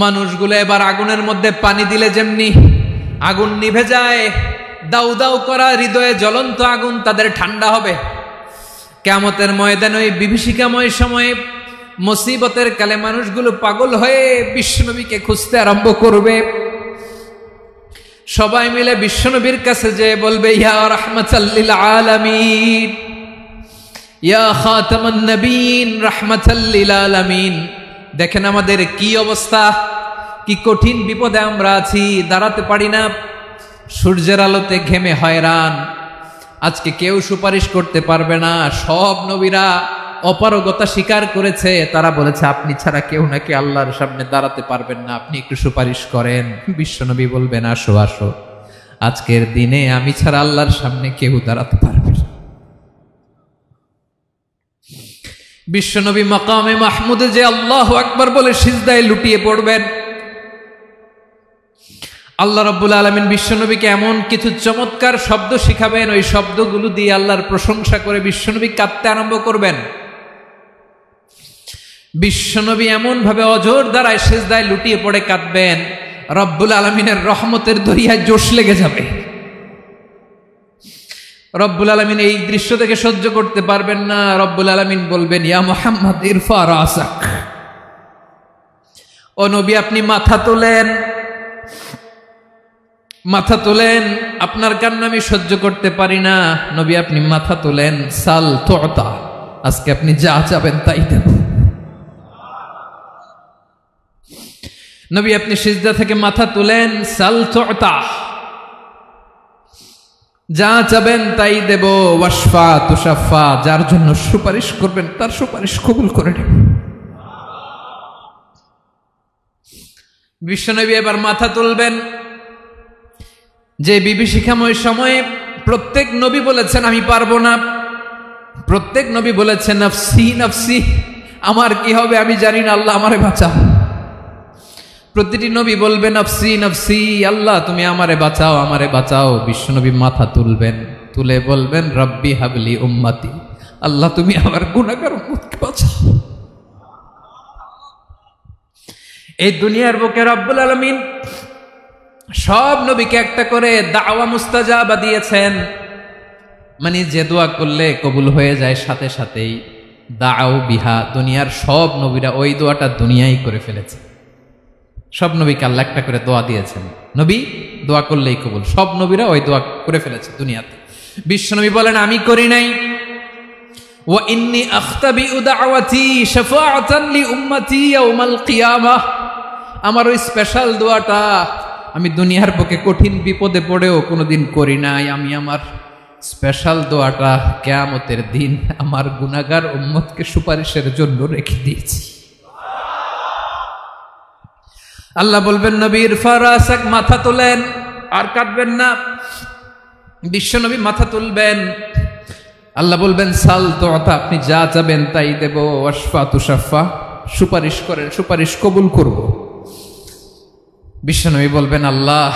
মানুষগুলো এবার আগুনের মধ্যে পানি দিলে যেমনি আগুন নিভে যায়, দাউ দাউ করা হৃদয়ে জ্বলন্ত আগুন তাদের ঠান্ডা হবে। কিয়ামতের ময়দানে ওই বিভীষিকাময় সময়ে মুসিবতের কালে মানুষগুলো পাগল হয়ে বিশ্বনবীকে খুঁজতে আরম্ভ করবে। সবাই মিলে বিশ্বনবীর কাছে যে বলবে, ইয়া রাহমাতাল লিল আলামিন, ইয়া খাতামান নবীন, রাহমাতাল লিল আলামিন। দেখেন আমাদের কি অবস্থা, কি কঠিন বিপদে আমরা আছি, দাঁড়াতে পারি না, সূর্যের আলোতে ঘেমে হয়রান। আজকে কেউ সুপারিশ করতে পারবে না। সব নবীরা অপারগতা স্বীকার করেছে, তারা বলেছে আপনি ছাড়া কেউ নাকি আল্লাহর সামনে দাঁড়াতে পারবেন না, আপনি একটু সুপারিশ করেন। বিশ্বনবী বলবেন, আসো আসো, আজকের দিনে আমি ছাড়া আল্লাহর সামনে কেউ দাঁড়াতে পারবে না। বিশ্বনবী মাকামে মাহমুদে যে আল্লাহু আকবার বলে সিজদায় লুটিয়ে পড়বেন। আল্লাহ রাব্বুল আলামিন বিশ্বনবীকে এমন কিছু চমৎকার শব্দ শিখাবেন, ওই শব্দগুলো দিয়ে আল্লাহর প্রশংসা করে বিশ্বনবী কাঁদতে আরম্ভ করবেন। বিশ্বনবী এমন ভাবে অজর দ্বারায় সিজদায় লুটিয়ে পড়ে কাঁদবেন, রব্বুল আলামিনের রহমতের দরিয়ায় জোশ লেগে যাবে। রব্বুল আলামিন এই দৃশ্য থেকে সহ্য করতে পারবেন না। রব্বুল আলামিন বলবেন, ইয়া মুহাম্মদ ইরফা রাসাক, ও নবী আপনি মাথা তোলেন, মাথা তোলেন, আপনার কান্না আমি সহ্য করতে পারি না। নবী আপনি মাথা তোলেন, সাল তুতা, আজকে আপনি যা চাবেন তাই দেব। নবী আপনি সিজদা থেকে মাথা তুলেন, সাল তুতা, যা চাবেন তাই দেব। ওয়াশফা তুশাফা, যার জন্য সুপারিশ করবেন তার সুপারিশ কবুল করে নেব। বিশ্বনবী এবার মাথা তুলবেন। যে বিভীষিকাময় সময়ে প্রত্যেক নবী বলেছেন আমি পারবো না, প্রত্যেক নবী বলেছেন নফসি নফসি, আমার কি হবে আমি জানি না, আল্লাহ আমারে বাঁচাও। প্রতিটি নবী বলবেন নফসি নফসি, আল্লাহ তুমি আমারে বাঁচাও, আমারে বাঁচাও। বিশ্বনবী মাথা তুলবেন, তুলে বলবেন রব্বি হাবলি উম্মতি, আল্লাহ তুমি আমার গুনাহগার উম্মতকে বাঁচাও। এই দুনিয়ার বুকে রব্বুল আলামিন সব নবীকে একটা করে দাওয়া মুস্তাজাবা দিয়েছেন, মানে যে দোয়া করলে কবুল হয়ে যায় সাথে সাথেই। দাও বিহা, দুনিয়ার সব নবীরা ওই দোয়াটা দুনিয়ায় করে ফেলেছে। সব নবীকে আল্লাহ একটা করে দোয়া দিয়েছেন, নবী দোয়া করলেই কবুল। সব নবীরা ওই দোয়া করে ফেলেছে দুনিয়াতে। বিশ্বনবী বলেন আমি করি নাই। ওয়া ইন্নী আখতাবিউ দাওয়াতি শাফাআতান লি উম্মতি ইয়াউমাল কিয়ামাহ, আমার ওই স্পেশাল দোয়াটা আমি দুনিয়ার বুকে কঠিন বিপদে পড়েও কোনোদিন করি নাই। আমি আমার স্পেশাল দোয়াটা কিয়ামতের দিন আমার গুনাহগার উম্মতকে সুপারিশের জন্য রেখে দিয়েছি। আল্লাহ বলবেন নবী ইরফা রাসাক, মাথা তোলেন, আর কাঁদবেন না। বিশ্বনবী মাথা তুলবেন, আল্লাহ বলবেন সাল তুতা, আপনি যা চাবেন তাই দেব। ওয়াশফা তুশাফা, সুপারিশ করেন, সুপারিশ কবুল করব। বিশ্বনবী বলবেন আল্লাহ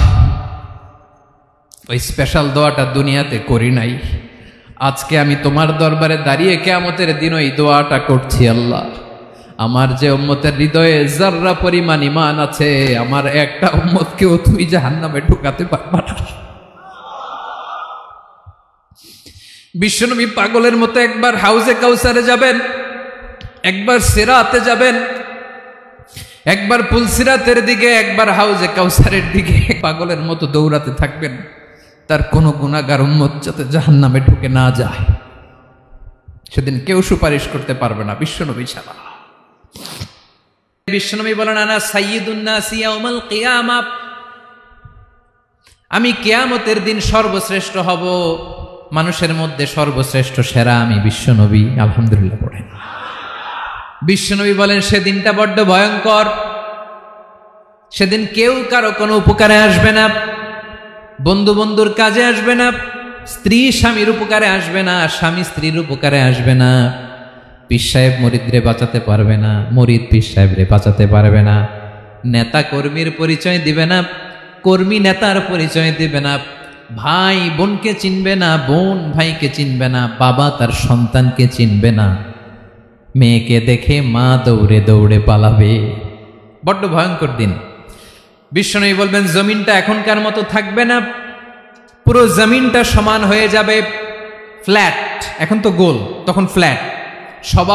ওই স্পেশাল দোয়াটা দুনিয়াতে করি নাই, আজকে আমি তোমার দরবারে দাঁড়িয়ে কিয়ামতের দিন ওই দোয়াটা করছি। আল্লাহ আমার যে উম্মতের হৃদয়ে যাররা পরিমাণ ঈমান আছে, আমার একটা উম্মতকেও তুই জাহান্নামে ঢুকাতে পারবা না। বিশ্বনবী পাগলের মতো একবার হাউজে কাউসারে যাবেন, একবার সিরাতে যাবেন, একবার পুলসিরাতের দিকে, একবার হাউজে কাউসারের দিকে, পাগলের মতো দৌড়াতে থাকবেন, তার কোনো গুনাহগার উম্মত যাতে জাহান্নামে ঢুকে না যায়। সেদিন কেউ সুপারিশ করতে পারবে না বিশ্বনবী ছাড়া। বিশ্বনবী বলেন আনা সাইয়্যিদুন নাসি ইয়াউমাল কিয়ামাহ, আমি কিয়ামতের দিন সর্বশ্রেষ্ঠ হব, মানুষের মধ্যে সর্বশ্রেষ্ঠ সেরা আমি বিশ্বনবী। আলহামদুলিল্লাহ পড়েন। বিশ্বনবী বলেন সেদিনটা বড্ড ভয়ঙ্কর, সেদিন কেউ কারো কোনো উপকারে আসবে না, বন্ধু বন্ধুর কাজে আসবে না, স্ত্রী স্বামীর উপকারে আসবে না, স্বামী স্ত্রীর উপকারে আসবে না, পীর সাহেব মুরিদরে বাঁচাতে পারবে না, মুরিদ পীর সাহেবরে বাঁচাতে পারবে না, নেতা কর্মীর পরিচয় দিবে না, কর্মী নেতার পরিচয় দিবে না, ভাই বোনকে চিনবে না, বোন ভাইকে চিনবে না, বাবা তার সন্তানকে চিনবে না, মেয়েকে দেখে মা দৌড়ে দৌড়ে পালাবে, বড্ড ভয়ঙ্কর দিন। বিশ্বনবী বলবেন জমিনটা এখনকার মতো থাকবে না, পুরো জমিনটা সমান হয়ে যাবে, ফ্ল্যাট। এখন তো গোল, তখন ফ্ল্যাট। সবাই